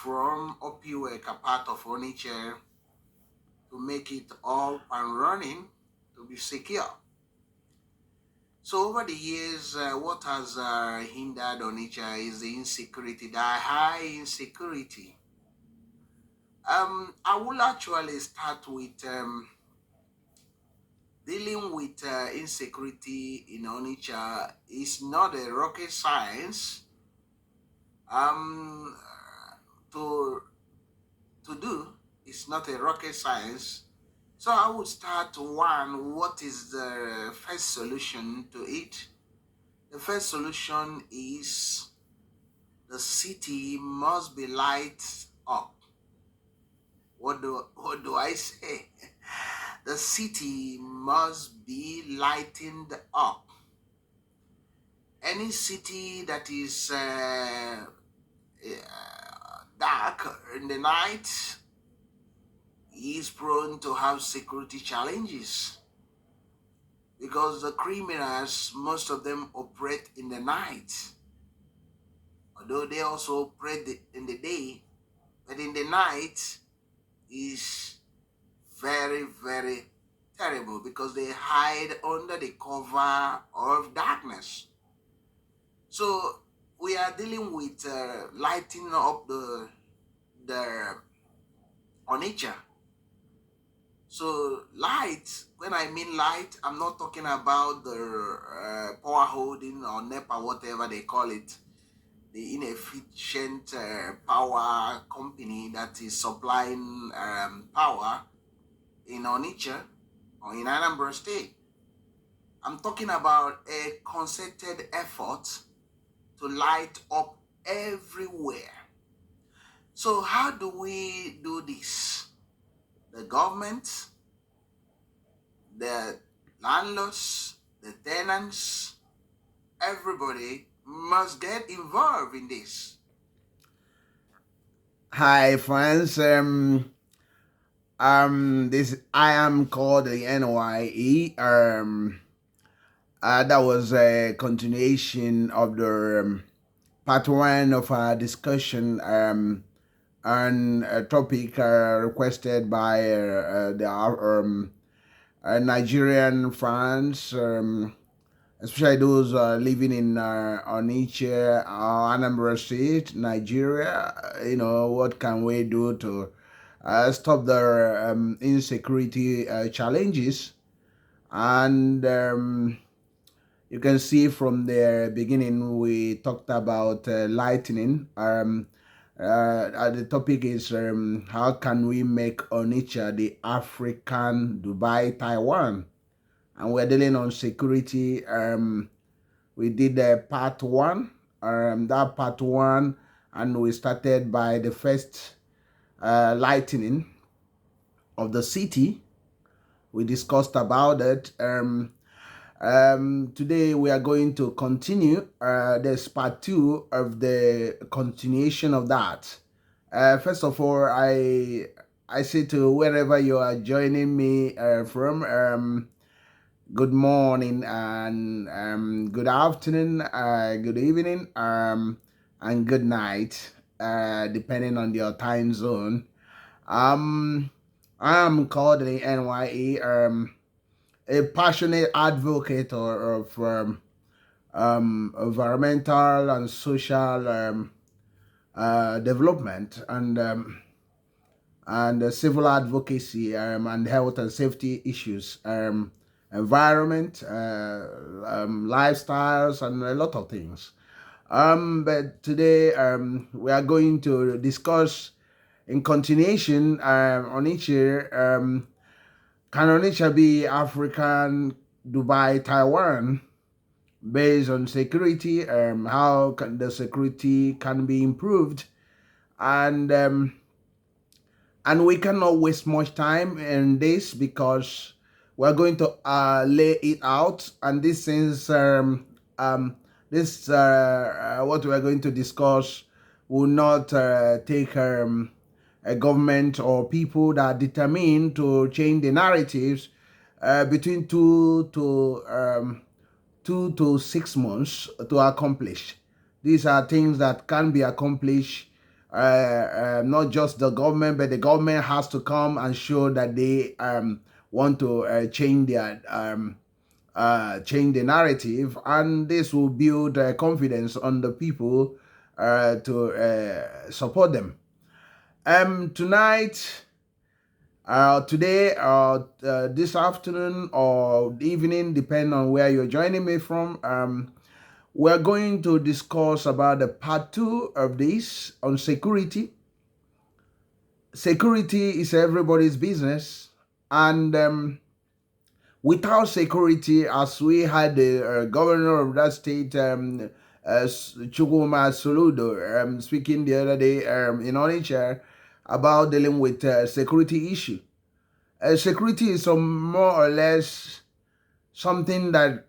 from Opiwek, a part of Onitsha, to make it up and running to be secure. So over the years, what has hindered Onitsha is the insecurity, the high insecurity. I will actually start with dealing with insecurity in Onitsha is not a rocket science. Um, to do. It's not a rocket science. So I would start one. What is the first solution to it? The first solution is the city must be light up. What do I say? The city must be lightened up. Any city that is dark in the night is prone to have security challenges because the criminals, most of them operate in the night, although they also operate in the day, but in the night is very, very terrible because they hide under the cover of darkness. So we are dealing with lighting up the Onitsha. So light, when I mean light, I'm not talking about the power holding or NEPA, whatever they call it, the inefficient power company that is supplying power in Onitsha or in Anambra State. I'm talking about a concerted effort to light up everywhere. So how do we do this? The government, the landlords, the tenants, everybody must get involved in this. Hi friends, this I am Kodili-nye. That was a continuation of the part one of our discussion on a topic requested by the Nigerian fans, especially those living in Onitsha, Anambra State, Nigeria. What can we do to stop the insecurity challenges? And you can see from the beginning we talked about lightning. The topic is how can we make Onitsha the African Dubai, Taiwan? And we're dealing on security. We did part one, that part one, and we started by the first lightning of the city. We discussed about it. Today we are going to continue. There's part two of the continuation of that. First of all, I say to wherever you are joining me from, good morning and good afternoon, good evening, and good night, depending on your time zone. I'm Kodili-nye, a passionate advocate of environmental and social development and civil advocacy and health and safety issues, environment, lifestyles, and a lot of things. But today we are going to discuss in continuation on each year. Can Onitsha be African Dubai, Taiwan, based on security? How can the security can be improved, and we cannot waste much time in this because we're going to lay it out. And this is what we're going to discuss will not take a government or people that are determined to change the narratives between 2 to 6 months to accomplish. These are things that can be accomplished not just the government, but the government has to come and show that they want to change the narrative, and this will build confidence on the people to support them. Tonight, today, this afternoon or evening, depending on where you're joining me from, we're going to discuss about the part 2 of this on security. Security is everybody's business, and without security, as we had the governor of that state, Chukwuma Soludo, speaking the other day in Onitsha about dealing with security issue. Security is more or less something that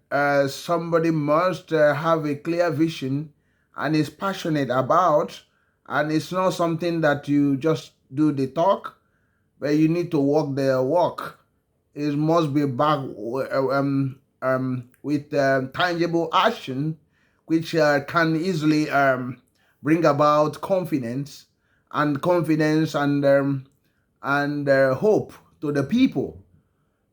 somebody must have a clear vision and is passionate about, and it's not something that you just do the talk, but you need to walk the walk. It must be back with tangible action, which can easily bring about confidence and hope to the people.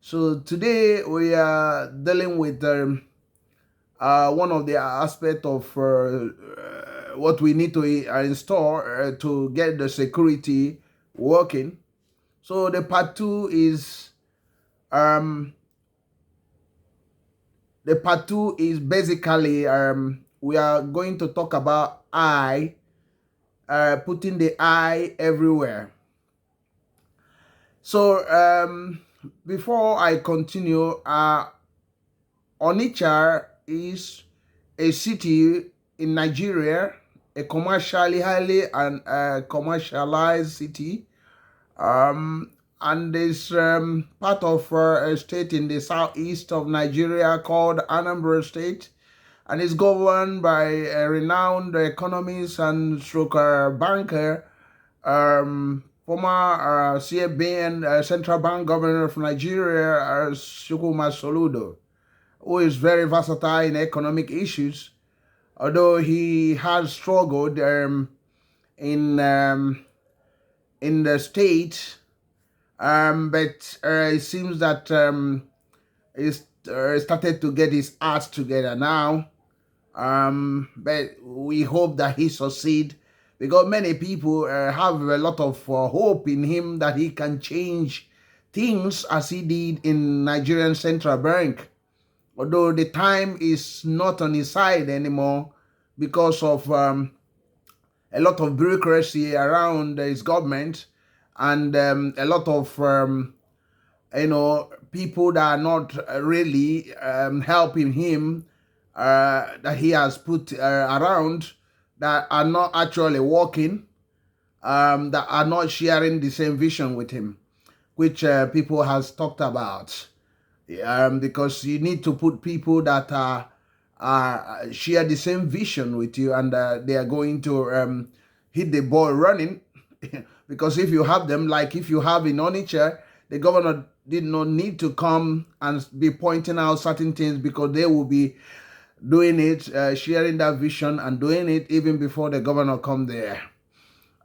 So today we are dealing with one of the aspects of what we need to install to get the security working. So the part 2 is basically we are going to talk about putting the I everywhere. So before I continue, Onitsha is a city in Nigeria, a commercially highly and commercialized city, and is part of a state in the southeast of Nigeria called Anambra State, and is governed by a renowned economist and stroke banker, former CFB and Central Bank Governor of Nigeria, Chukwuma Soludo, who is very versatile in economic issues, although he has struggled in the state, but it seems that he's started to get his act together now. But we hope that he succeed, because many people have a lot of hope in him that he can change things as he did in Nigerian Central Bank. Although the time is not on his side anymore because of a lot of bureaucracy around his government, and a lot of people that are not really helping him, that he has put around, that are not actually working, that are not sharing the same vision with him, which people has talked about. Because you need to put people that share the same vision with you, and they are going to hit the ball running. Because if you have them, like if you have in Onitsha, the governor did not need to come and be pointing out certain things, because they will be doing it, sharing that vision and doing it even before the governor come there.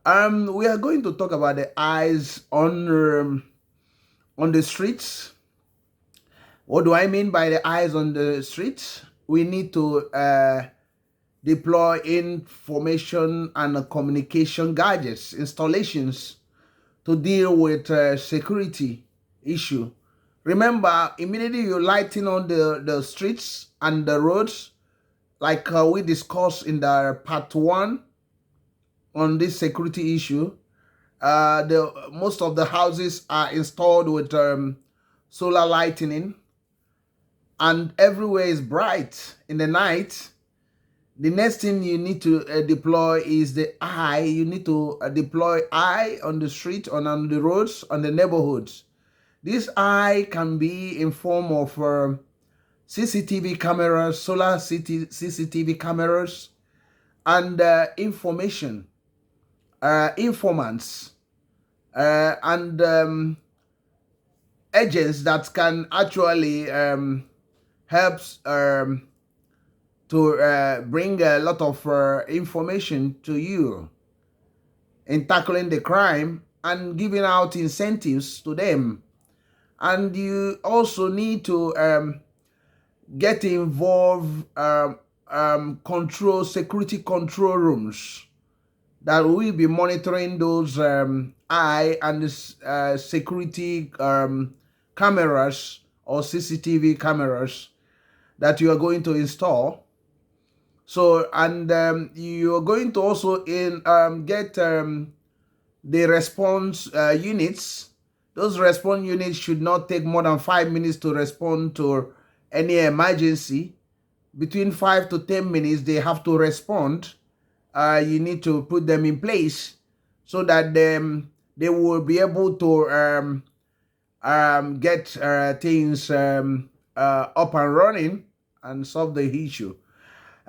We are going to talk about the eyes on the streets. What do I mean by the eyes on the streets? We need to deploy information and communication gadgets, installations to deal with security issue. Remember, immediately you lighten on the streets and the roads, like we discussed in the part 1 on this security issue, most of the houses are installed with solar lighting, and everywhere is bright in the night. The next thing you need to deploy is the eye. You need to deploy eye on the street, on the roads, on the neighborhoods. This eye can be in form of CCTV cameras, solar CCTV cameras, and information, informants, and agents that can actually help to bring a lot of information to you. in tackling the crime and giving out incentives to them. And you also need to get involved, control security control rooms that will be monitoring those eye and security cameras or CCTV cameras that you are going to install. So, and you are going to also get the response units. Those response units should not take more than 5 minutes to respond to any emergency. Between 5 to 10 minutes, they have to respond. You need to put them in place so that they will be able to get things up and running and solve the issue.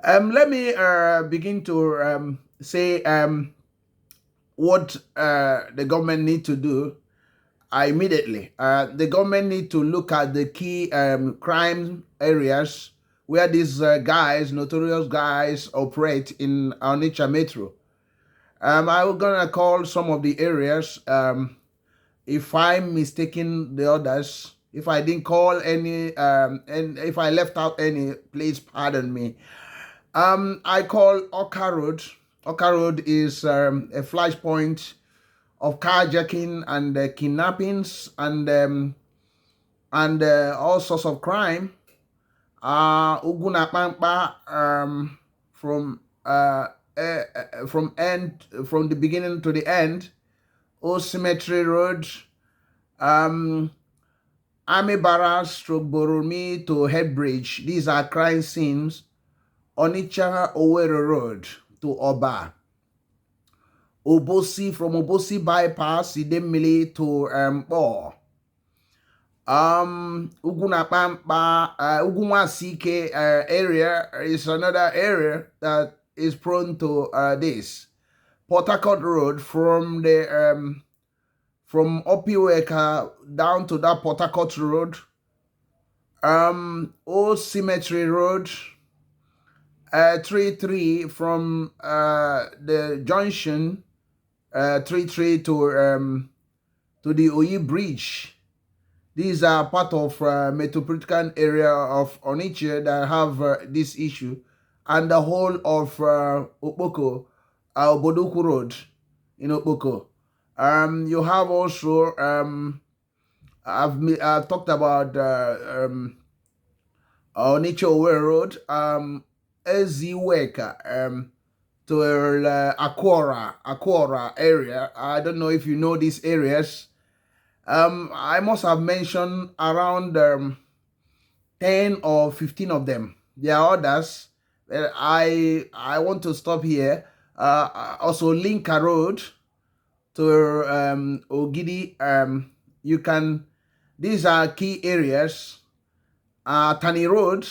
Let me begin to say what the government need to do immediately. The government need to look at the key crime areas where these guys, notorious guys, operate in Onitsha Metro. I'm gonna call some of the areas. If I'm mistaken the others, if I didn't call any, and if I left out any, please pardon me. I call Oka Road. Oka Road is a flashpoint of carjacking and kidnappings and all sorts of crime. Ugunapampa from from the beginning to the end. Old Cemetery Road, Amibara stroke Borumi to Headbridge. These are crime scenes. Onitsha Owerri Road to Oba. Obosi, from Obosi bypass, Idemili to Bo. Ugunapampa, Ugunwasike area is another area that is prone to this. Port Harcourt Road from the from Opiweka down to that Port Harcourt Road. Old Cemetery Road. 33 from the junction 33 to the Oyi Bridge. These are part of metropolitan area of Onitsha that have this issue, and the whole of Okpoko, Obodoku Road in Okpoko. You have also I've talked about Onitsha Owerri Road, Eziweka, to Aquara area. I don't know if you know these areas. I must have mentioned around 10 or 15 of them. There are others. I want to stop here. Also, Linka Road to Ogidi. You can. These are key areas. Tani Road.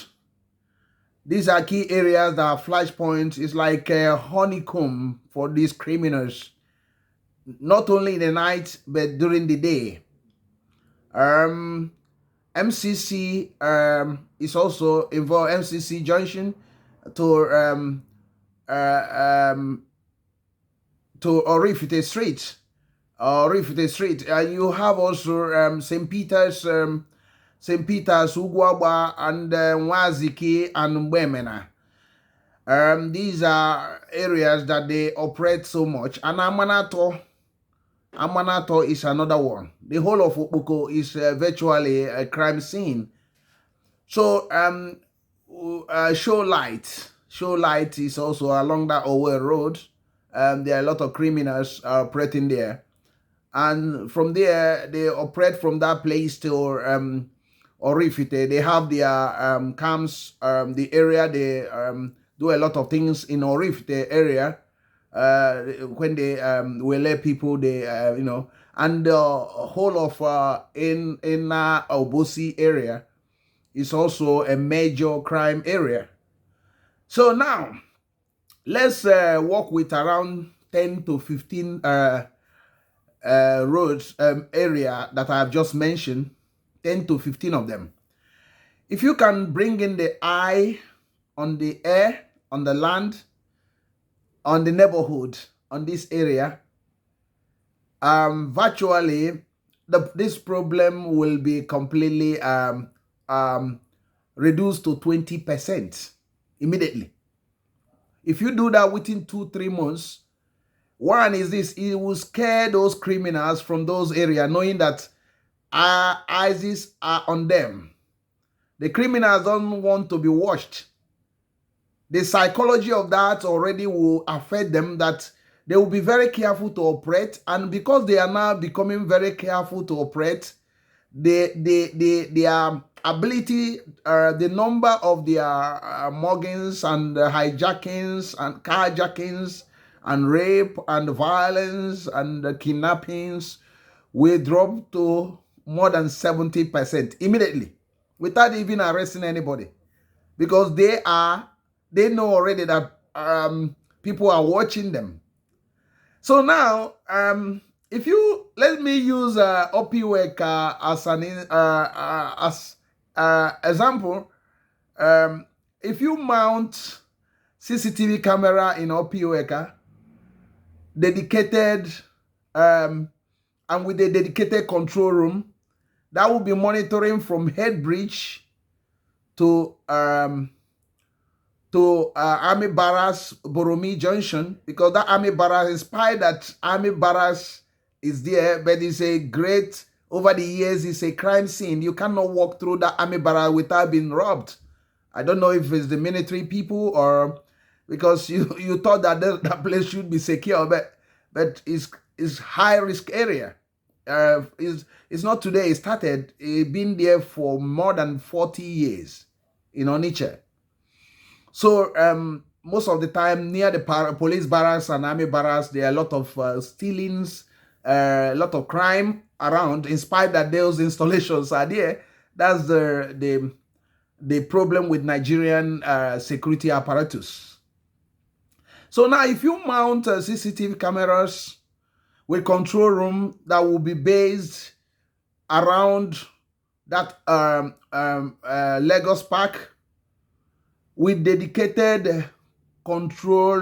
These are key areas that are flashpoints. It's like a honeycomb for these criminals, not only in the night but during the day. MCC is also involved. MCC Junction to Orifite Street. Orifite Street. You have also St. Peter's. St. Peter's, Ugwagwa, and Waziki and Mbemena. These are areas that they operate so much. And Amanato is another one. The whole of Okpoko is virtually a crime scene. So Show Light is also along that Owerri Road. There are a lot of criminals operating there. And from there, they operate from that place to Orifite. They have their camps, the area. They do a lot of things in Orifite area. When they will let people, they and the whole of in Obosi area is also a major crime area. So now let's work with around 10 to 15 roads area that I have just mentioned. 10 to 15 of them. If you can bring in the eye on the air, on the land, on the neighborhood, on this area, virtually this problem will be completely um, reduced to 20% immediately. If you do that within 2-3 months, one is this: it will scare those criminals from those areas, knowing that ISIS are on them. The criminals don't want to be watched. The psychology of that already will affect them, that they will be very careful to operate. And because they are now becoming very careful to operate, their ability, the number of their muggings and hijackings and carjackings and rape and violence and kidnappings will drop to more than 70% immediately without even arresting anybody, because they know already that people are watching them. So now, if you let me use Opiwek as an example. If you mount CCTV camera in Opiwek, dedicated and with a dedicated control room that will be monitoring from head bridge to Army Barracks Boromi Junction, because that Army Barracks, inspired that Army Barracks is there, but it's a great, over the years, it's a crime scene. You cannot walk through that Army Barracks without being robbed. I don't know if it's the military people or because you thought that that place should be secure, but it's high risk area. It's not today. It started. It's been there for more than 40 years in Onitsha. So most of the time near the police barracks and army barracks, there are a lot of stealings, a lot of crime around. In spite that those installations are there, that's the problem with Nigerian security apparatus. So now, if you mount CCTV cameras with control room that will be based around that Lagos Park, with dedicated control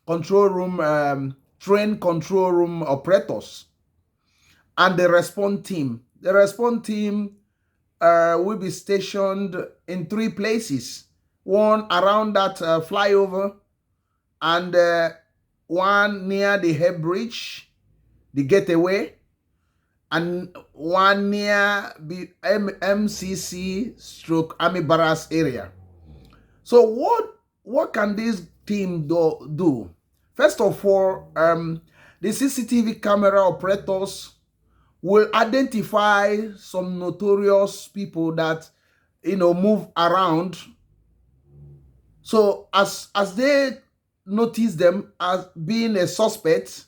room, trained control room operators, and the response team. The response team will be stationed in 3 places: one around that flyover, and one near the head bridge, the getaway, and one near the MCC stroke Army Barracks area. So what can this team do? First of all, the CCTV camera operators will identify some notorious people that move around. So as they notice them as being a suspect,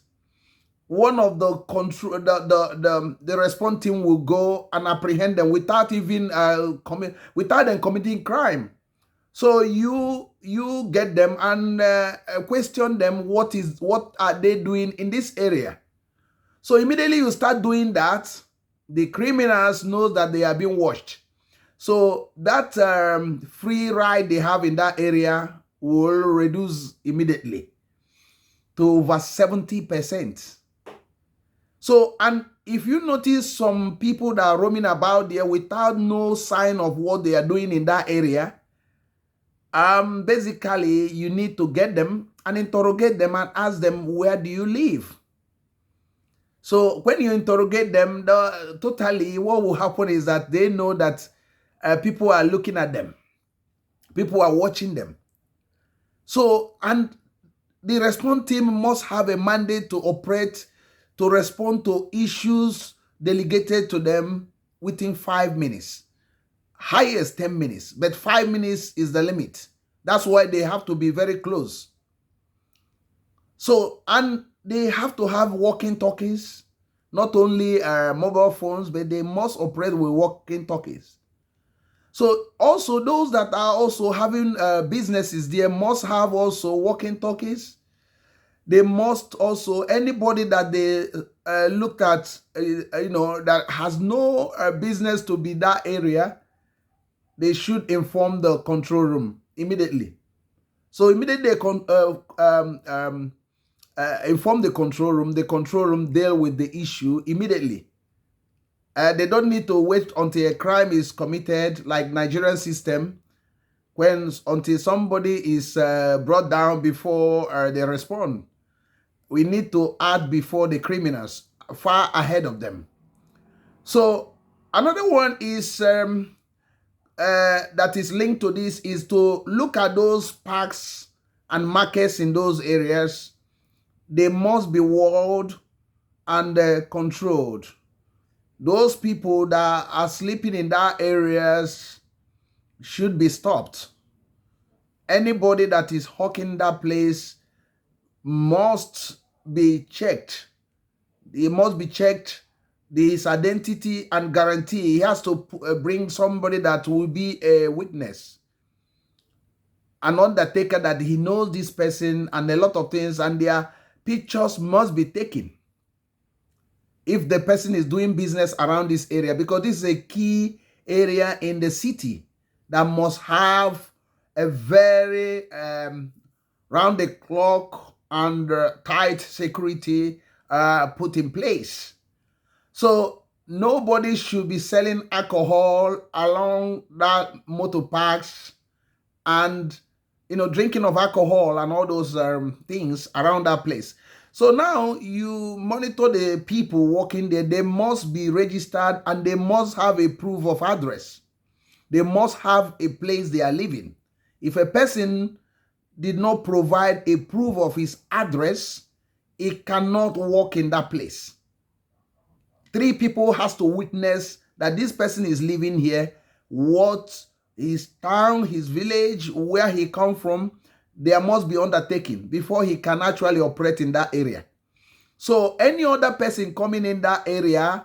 one of the control the response team will go and apprehend them without even without them committing crime. So you get them and question them, what are they doing in this area? So immediately you start doing that, the criminals know that they are being watched. So that free ride they have in that area will reduce immediately to over 70%. So, and if you notice some people that are roaming about there without no sign of what they are doing in that area, basically you need to get them and interrogate them and ask them, where do you live? So when you interrogate them, totally what will happen is that they know that people are looking at them, people are watching them. So, and the response team must have a mandate to operate, to respond to issues delegated to them within 5 minutes. Highest 10 minutes, but 5 minutes is the limit. That's why they have to be very close. So, and they have to have walkie-talkies, not only mobile phones, but they must operate with walkie-talkies. So also those that are also having businesses, they must have also walkie-talkies. They must also, anybody that they look at, that has no business to be that area, they should inform the control room immediately. So immediately inform the control room. The control room deal with the issue immediately. They don't need to wait until a crime is committed, like Nigerian system, until somebody is brought down before they respond. We need to act before the criminals, far ahead of them. So another one is that is linked to this is to look at those parks and markets in those areas. They must be walled and controlled. Those people that are sleeping in that areas should be stopped. Anybody that is hawking that place must be checked. He must be checked, his identity, and guarantee. He has to bring somebody that will be a witness, an undertaker that he knows this person, and a lot of things, and their pictures must be taken if the person is doing business around this area, because this is a key area in the city that must have a very round the clock and tight security put in place. So nobody should be selling alcohol along that motor parks and drinking of alcohol and all those things around that place. So now you monitor the people working there. They must be registered and they must have a proof of address. They must have a place they are living. If a person did not provide a proof of his address, he cannot work in that place. 3 people has to witness that this person is living here, what his town, his village, where he come from. There must be undertaking before he can actually operate in that area. So any other person coming in that area,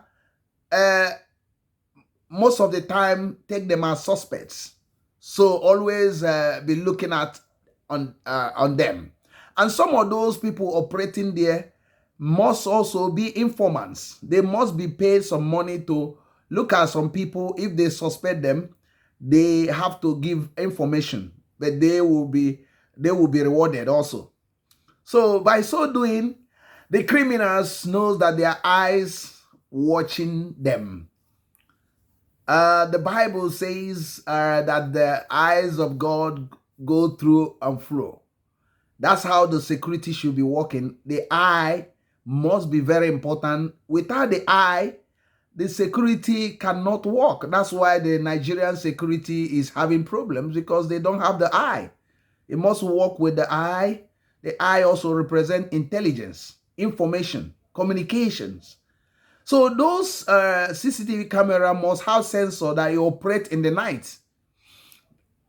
most of the time take them as suspects. So always be looking at on them. And some of those people operating there must also be informants. They must be paid some money to look at some people. If they suspect them, they have to give information, but they will be rewarded also. So by so doing, the criminals knows that their eyes watching them. The Bible says that the eyes of God go through and flow. That's how the security should be working. The eye must be very important. Without the eye, the security cannot work. That's why the Nigerian security is having problems, because they don't have the eye. It must work with the eye. The eye also represents intelligence, information, communications. So those CCTV camera must have sensor that you operate in the night.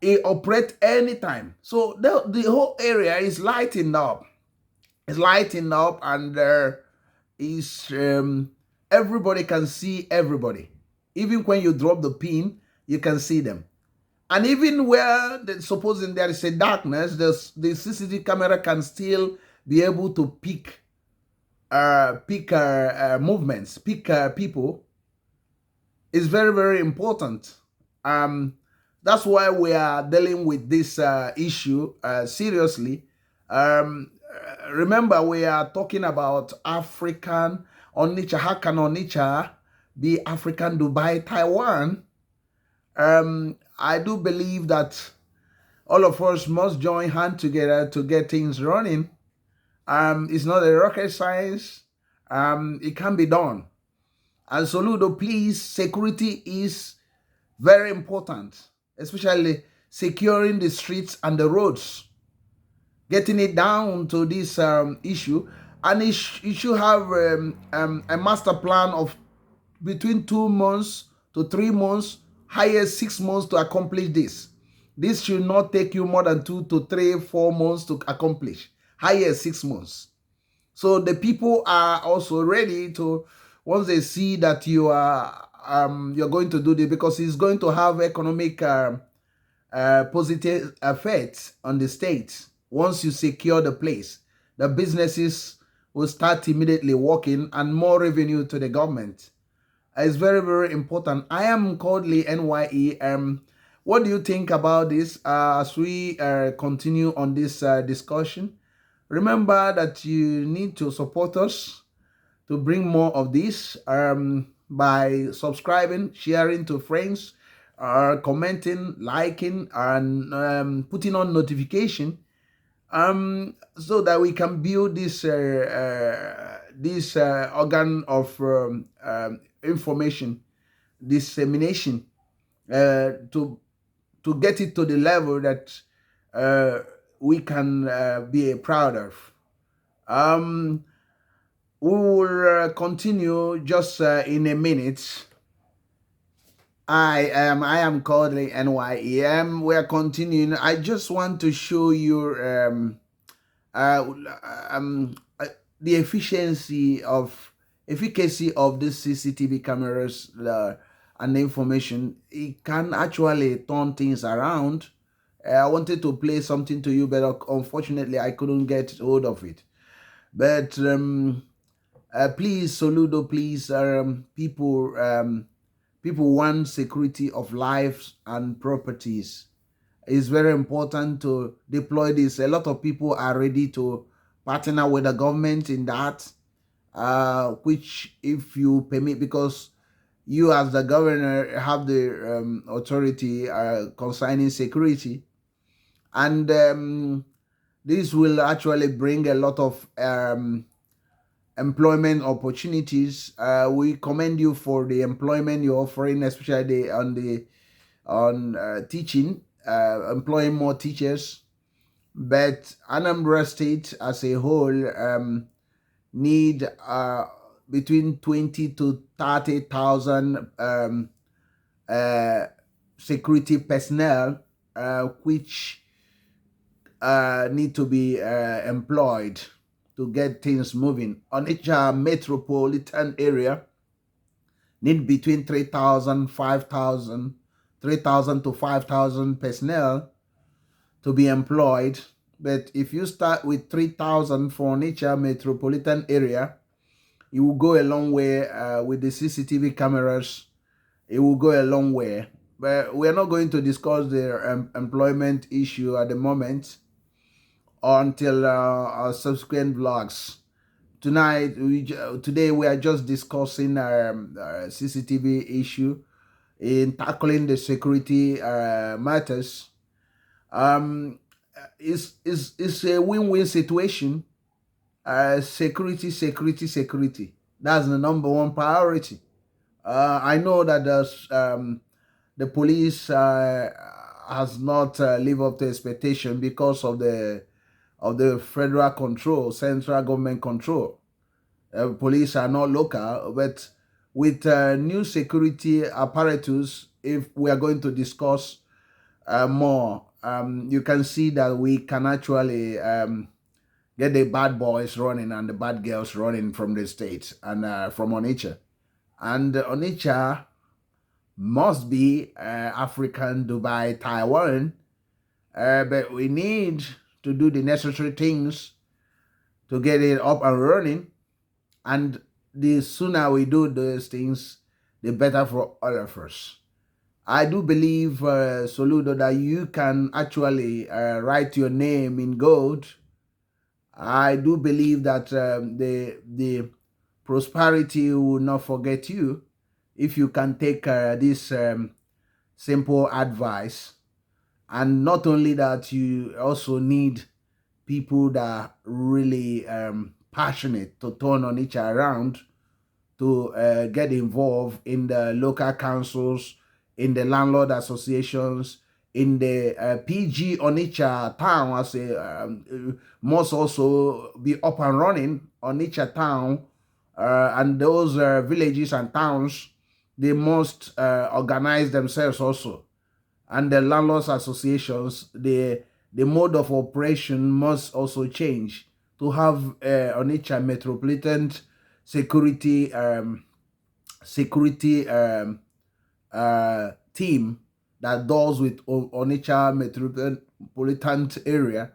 It operate anytime. So the whole area is lighting up. It's lighting up, and there is everybody can see everybody. Even when you drop the pin, you can see them. And even where supposing there is a darkness, the CCTV camera can still be able to pick movements, pick people. Is very, very important. That's why we are dealing with this issue seriously. Remember, we are talking about African Onitsha. How can Onitsha be African Dubai, Taiwan? I do believe that all of us must join hands together to get things running. It's not a rocket science. It can be done. And Soludo, please, security is very important, especially securing the streets and the roads, getting it down to this issue. And it should have a master plan of between 2 months to 3 months, highest 6 months to accomplish this. This should not take you more than 2 to 3, 4 months to accomplish, highest 6 months. So the people are also ready to, once they see that you are you're going to do this, because it's going to have economic positive effects on the state. Once you secure the place, the businesses will start immediately working, and more revenue to the government. It's very, very important. I am Kodili-nye. What do you think about this as we continue on this discussion? Remember that you need to support us to bring more of this by subscribing, sharing to friends, commenting, liking, and putting on notification, so that we can build this organ of information dissemination, to get it to the level that uh, we can be proud of. Um, we will continue just in a minute. I am Kodili-nye. We are continuing. I just want to show you uh, um, uh, the efficacy of these CCTV cameras and the information. It can actually turn things around. I wanted to play something to you, but unfortunately I couldn't get hold of it. But please, Soludo, please, people want security of lives and properties. It's very important to deploy this. A lot of people are ready to partner with the government in that, which, if you permit, because you as the governor have the authority concerning security, and this will actually bring a lot of employment opportunities. We commend you for the employment you're offering, especially on teaching, employing more teachers. But Anambra State as a whole need between 20 to 30,000 security personnel, which need to be employed to get things moving. Onitsha metropolitan area need between 3,000, 5,000, 3,000 to 5,000 personnel to be employed. But if you start with 3,000 for Onitsha metropolitan area, it will go a long way with the CCTV cameras. It will go a long way. But we are not going to discuss the employment issue at the moment until our subsequent vlogs. Today we are just discussing CCTV issue in tackling the security matters. It's a win-win situation. Security, security, security. That's the number one priority. I know that the police has not lived up to expectation because of the federal control, central government control. Police are not local, but with new security apparatus, if we are going to discuss more, you can see that we can actually get the bad boys running and the bad girls running from the state and from Onitsha. And Onitsha must be African Dubai, Taiwan, but we need to do the necessary things to get it up and running. And the sooner we do those things, the better for all of us. I do believe, Soludo, that you can actually write your name in gold. I do believe that the prosperity will not forget you if you can take this simple advice. And not only that, you also need people that are really passionate to turn Onitsha around, to get involved in the local councils, in the landlord associations, in the PG Onitsha town as a must also be up and running. Onitsha town and those villages and towns, they must organize themselves also. And the landlords associations, the mode of operation must also change to have Onitsha metropolitan security team that does with Onitsha metropolitan area,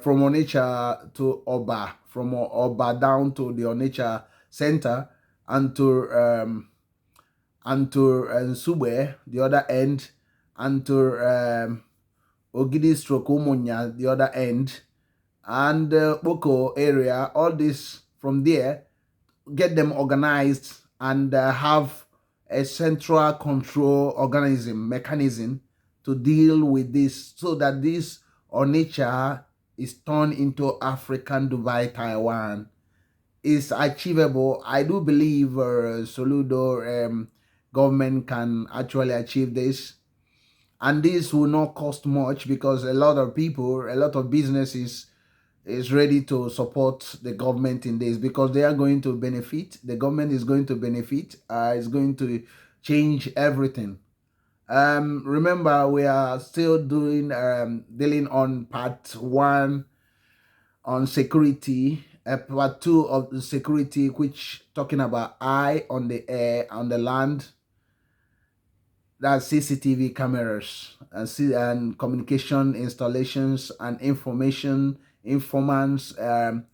from Onitsha to Oba, from Oba down to the Onitsha center, and to Nsugbe, the other end, and to Ogidi stroke Umunya, the other end, and Boko area, all this from there, get them organized and have a central control organism mechanism to deal with this, so that this Onitsha is turned into African Dubai Taiwan is achievable. I do believe Soludo government can actually achieve this, and this will not cost much because a lot of people, a lot of businesses is ready to support the government in this, because they are going to benefit. The government is going to benefit. It's going to change everything. Remember, we are still doing dealing on part one on security, part two of the security, which talking about eye on the air, on the land, that's CCTV cameras and and communication installations and information informants, and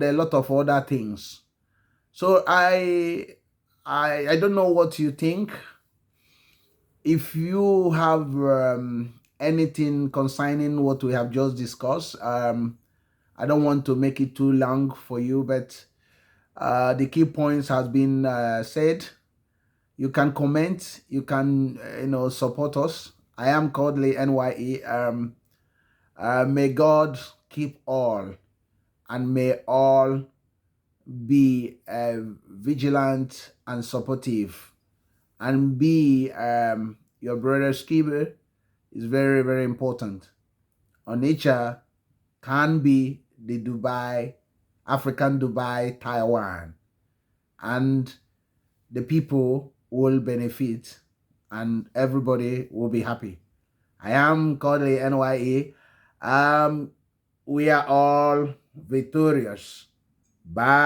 a lot of other things. So I don't know what you think. If you have anything concerning what we have just discussed, I don't want to make it too long for you, but the key points has been said. You can comment. You can support us. I am Kodili-nye. May God keep all, and may all be vigilant and supportive, and be your brother's keeper is very, very important. Onitsha can be the Dubai, African Dubai, Taiwan, and the people will benefit and everybody will be happy. I am Kodili-nye. We are all victorious. Bye.